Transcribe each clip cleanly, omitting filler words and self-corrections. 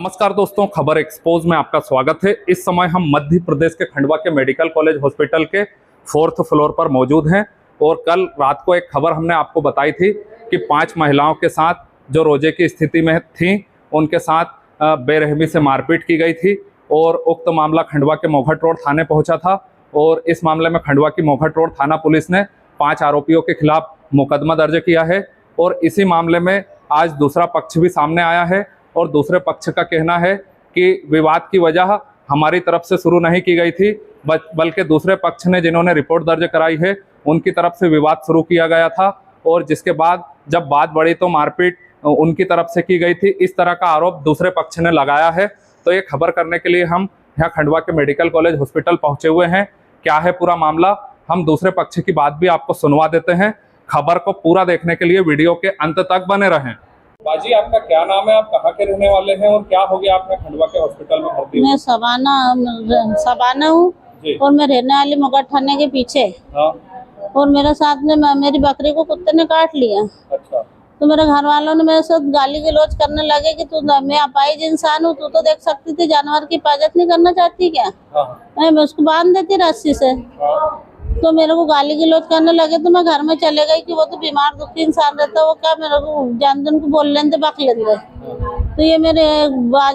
नमस्कार दोस्तों, खबर एक्सपोज में आपका स्वागत है। इस समय हम मध्य प्रदेश के खंडवा के मेडिकल कॉलेज हॉस्पिटल के 4th फ्लोर पर मौजूद हैं और कल रात को एक खबर हमने आपको बताई थी कि 5 महिलाओं के साथ जो रोजे की स्थिति में थीं उनके साथ बेरहमी से मारपीट की गई थी और उक्त मामला खंडवा के मोघट रोड थाने पहुंचा था और इस मामले में खंडवा की मोघट रोड थाना पुलिस ने 5 आरोपियों के खिलाफ मुकदमा दर्ज किया है और इसी मामले में आज दूसरा पक्ष भी सामने आया है और दूसरे पक्ष का कहना है कि विवाद की वजह हमारी तरफ से शुरू नहीं की गई थी, बल्कि दूसरे पक्ष ने जिन्होंने रिपोर्ट दर्ज कराई है उनकी तरफ से विवाद शुरू किया गया था और जिसके बाद जब बात बढ़ी तो मारपीट उनकी तरफ से की गई थी। इस तरह का आरोप दूसरे पक्ष ने लगाया है। तो ये खबर करने के लिए हम यहाँ खंडवा के मेडिकल कॉलेज हॉस्पिटल पहुँचे हुए हैं। क्या है पूरा मामला, हम दूसरे पक्ष की बात भी आपको सुनवा देते हैं। खबर को पूरा देखने के लिए वीडियो के अंत तक बने रहें। बाजी, आपका क्या नाम है, आप कहाँ के रहने वाले हैं और क्या हो गया आपने खंडवा के हॉस्पिटल में भर्ती? मैं सबाना हूँ और मैं रहने वाली मोघट थाने के पीछे। हाँ। और मेरे साथ में मेरी बकरी को कुत्ते ने काट लिया। अच्छा। तो मेरे घर वालों ने मेरे साथ गाली गलौज करने लगे कि तू, मैं अपाहिज इंसान हूँ, तू तो देख सकती थी, जानवर की हिफाजत नहीं करना चाहती क्या? हाँ। मैं उसको बांध देती रस्सी से। हाँ। तो मेरे को गाली गलौज करने लगे तो मैं घर में चले गई कि वो तो बीमार दुखी इंसान रहता है, वो क्या मेरे को जान को बोल लेंगे बक लेंगे। तो ये मेरे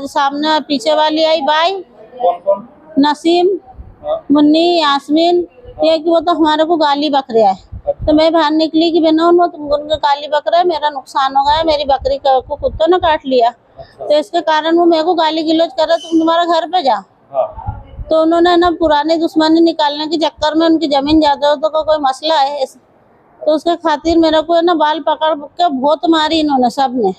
सामने पीछे वाली आई बाई, कौन कौन? नसीम, मुन्नी, यास्मीन, ये कि वो तो हमारे को गाली बक रहा है। तो मैं बाहर निकली कि बिना उनको गाली बक रहा है, मेरा नुकसान हो गया, मेरी बकरी को कुत्तों ने काट लिया। तो इसके कारण वो मेरे को गाली गलौज कर रहा, तुम तुम्हारा घर पे जा। तो उन्होंने ना पुरानी दुश्मनी निकालने के चक्कर में उनकी जमीन जायदादों का कोई मसला है, तो उसके खातिर मेरे को ना बाल पकड़ के बहुत मारी इन्होंने सबने।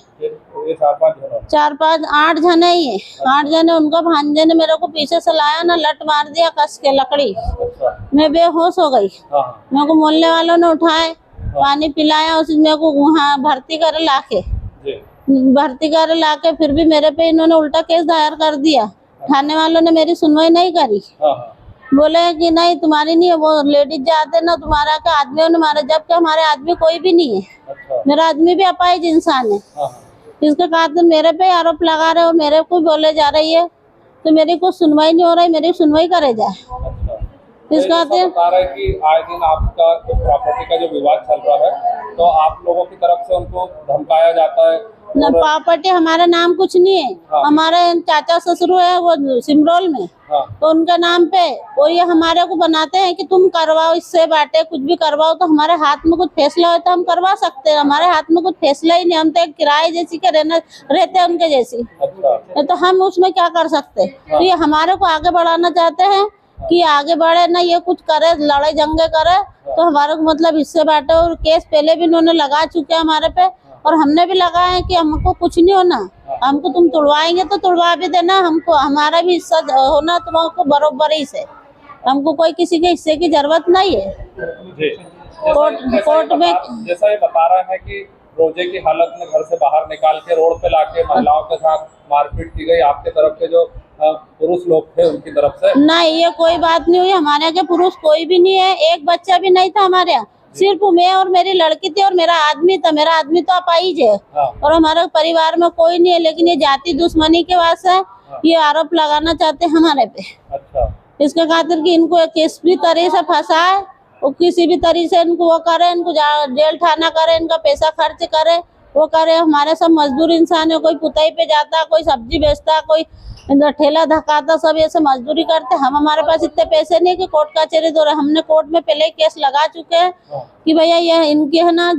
4-5 8 जने ही है। 8 जने, उनको भांजे ने मेरे को पीछे से लाया ना, लट मार दिया कस के लकड़ी। मैं बेहोश हो गई। मेरे को मोहल्ले वालों ने उठाए, पानी पिलाया, उस मेरे को वहाँ भर्ती करे लाके फिर भी मेरे पे इन्होंने उल्टा केस दायर कर दिया। थाने वालों ने मेरी सुनवाई नहीं करी। बोले कि नहीं तुम्हारी नहीं है, वो लेडीज जाते ना, तुम्हारा क्या आदमियों ने मारा, जबकि हमारे आदमी कोई भी नहीं है। मेरा आदमी भी अपाहिज इंसान है। इसके खातिर मेरे पे आरोप लगा रहे और मेरे को बोले जा रही है, तो मेरी कुछ सुनवाई नहीं हो रही, मेरी सुनवाई करे जाए। इस खातिर बता रहे कि आए दिन आपका जो प्रॉपर्टी का जो विवाद चल रहा है तो आप लोगों की तरफ से उनको धमकाया जाता है। न प्रॉपर्टी हमारे नाम कुछ नहीं है। हमारे चाचा ससुर है वो सिमरोल में। तो उनके नाम पे वो ये हमारे को बनाते हैं कि तुम करवाओ, इससे बाटे कुछ भी करवाओ, तो हमारे हाथ में कुछ फैसला हो तो हम करवा सकते हैं। हमारे हाथ में कुछ फैसला ही नहीं, हम तो एक किराए जैसी के रहते हैं उनके जैसी। तो हम उसमें क्या कर सकते? तो ये हमारे को आगे बढ़ाना चाहते हैं कि आगे बढ़े ना, ये कुछ करे, लड़ाई जंगे करे, तो हमारे को मतलब हिस्से बांटे। और केस पहले भी इन्होंने लगा चुके हैं हमारे पे और हमने भी लगाया है कि हमको कुछ नहीं होना, हमको तुम तुड़वाएंगे तो तुड़वा भी देना, हमको हमारा भी हिस्सा होना तुमको बराबरी से, हमको कोई किसी के हिस्से की जरूरत नहीं है। कोर्ट में जैसा ये बता रहा है कि रोजे की हालत में घर से बाहर निकाल के रोड पे लाके महिलाओं के साथ मारपीट की गई, आपके तरफ के जो पुरुष लोग थे उनकी तरफ से? नहीं, ये कोई बात नहीं हुई। हमारे यहाँ के पुरुष कोई भी नहीं है, एक बच्चा भी नहीं था हमारे यहाँ, सिर्फ मैं और मेरी लड़की थी और मेरा आदमी था। मेरा आदमी तो अपाहिज है और हमारे परिवार में कोई नहीं है, लेकिन ये जाति दुश्मनी के वास्ते ये आरोप लगाना चाहते हैं हमारे पे। अच्छा। इसके खातिर कि इनको किस भी तरह से फंसाए और किसी भी तरह से इनको वो करे, इनको जेल ठाना करे, इनका पैसा खर्च करे, वो करे। हमारे सब मजदूर इंसान है, कोई पुताई पे जाता, कोई सब्जी बेचता, कोई ठेला धकाता, सब ऐसे मजदूरी करते। हमारे पास इतने पैसे नहीं कि कोर्ट कचहरी दो। हमने कोर्ट में पहले ही केस लगा चुके हैं कि भैया ये इनकी है ना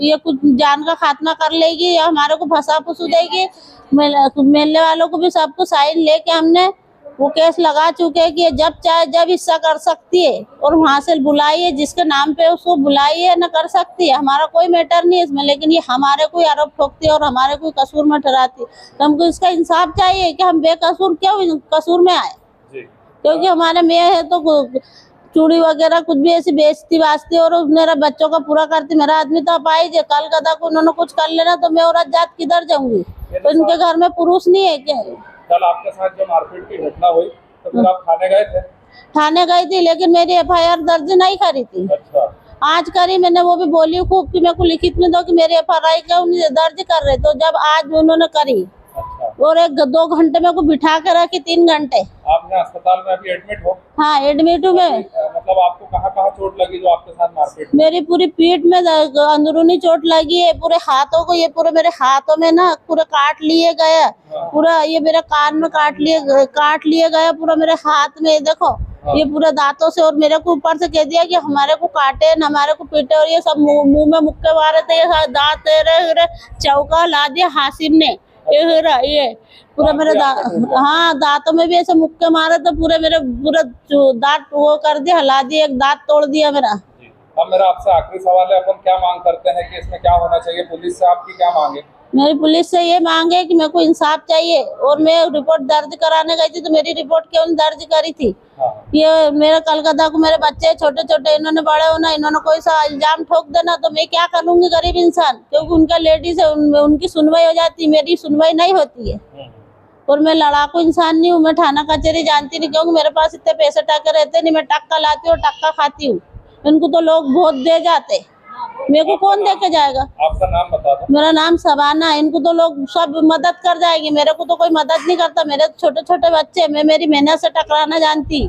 ये कुछ जान का खात्मा कर लेगी या हमारे को फंसा फुसू देगी। मिलने वालों को भी सबको साइन लेके हमने वो केस लगा चुके हैं कि जब चाहे जब हिस्सा कर सकती है और वहाँ से बुलाइए, जिसके नाम पे उसको बुलाइए ना, कर सकती है। हमारा कोई मैटर नहीं है इसमें, लेकिन ये हमारे को आरोप ठोकती है और हमारे को कसूर में ठहराती है। तो हमको इसका इंसाफ चाहिए कि हम बेकसूर क्यों कसूर में आए, क्योंकि हमारे में है तो चूड़ी वगैरह कुछ भी ऐसी बेचती वाचती और मेरा बच्चों का पूरा करती। मेरा आदमी तो अपाहिज है, कल कदा को उन्होंने कुछ कर लेना तो मैं औरत जात किधर जाऊंगी? तो इनके घर में पुरुष नहीं है क्या? कल आपके साथ जो मारपीट की घटना हुई तो फिर आप थाने गए थे? थाने गई थी, लेकिन मेरी FIR दर्ज नहीं करी थी। अच्छा। आज करी मैंने, वो भी बोली खूब कि मेरे को लिखित में दो कि मेरी FIR क्यों दर्ज कर रहे, तो जब आज उन्होंने करी और 1-2 घंटे मेरे को बिठा के रखी, 3 घंटे। आपने अस्पताल में अभी एडमिट हो? हाँ, एडमिट हूँ मैं। मतलब आपको कहाँ चोट लगी जो आपके साथ मारपीट? मेरी पूरी पीठ में अंदरूनी चोट लगी है, पूरे हाथों को, ये पूरे मेरे हाथों में ना पूरा काट लिए गया, पूरा ये मेरे कान में काट लिए गया, पूरा मेरे हाथ में देखो ये पूरे दांतों से। और मेरे को ऊपर से कह दिया कि हमारे को काटे न हमारे को पीटे, और ये सब मुंह में मुक्के मारे थे, ये दांत चौका ला दिया हासिम ने, ये पूरा मेरे हाँ दांतों में भी ऐसे मुक्के मारे तो पूरे मेरे पूरा दांत वो कर दिया, हिला दिया, एक दांत तोड़ दिया मेरा। अब मेरा आपसे आखिरी सवाल है, अपन क्या मांग करते हैं कि इसमें क्या होना चाहिए? पुलिस से आपकी क्या मांग है? मेरी पुलिस से ये मांग है कि मेरे को इंसाफ चाहिए। और मैं रिपोर्ट दर्ज कराने गई थी तो मेरी रिपोर्ट क्यों नहीं दर्ज करी थी? ये मेरे कलकत्ता को मेरे बच्चे छोटे छोटे, इन्होंने बड़े होना, इन्होंने कोई सा इल्जाम ठोक देना तो मैं क्या करूंगी गरीब इंसान, क्योंकि उनका लेडीज है, उनकी सुनवाई हो जाती, मेरी सुनवाई नहीं होती है। और मैं लड़ाकू इंसान नहीं हूँ, मैं थाना कचहरी जानती नहीं, क्योंकि मेरे पास इतने पैसे टके रहते नहीं। मैं टक्का लाती हूँ, टक्का खाती हूँ, इनको तो लोग बहुत दे जाते, मेरे को कौन दे के जाएगा? आपका नाम बता दो। मेरा नाम सबाना, इनको तो लोग सब मदद कर जाएंगे, मेरे को तो कोई मदद नहीं करता। मेरे छोटे छोटे बच्चे, मैं मेरी मेहनत से टकराना जानती।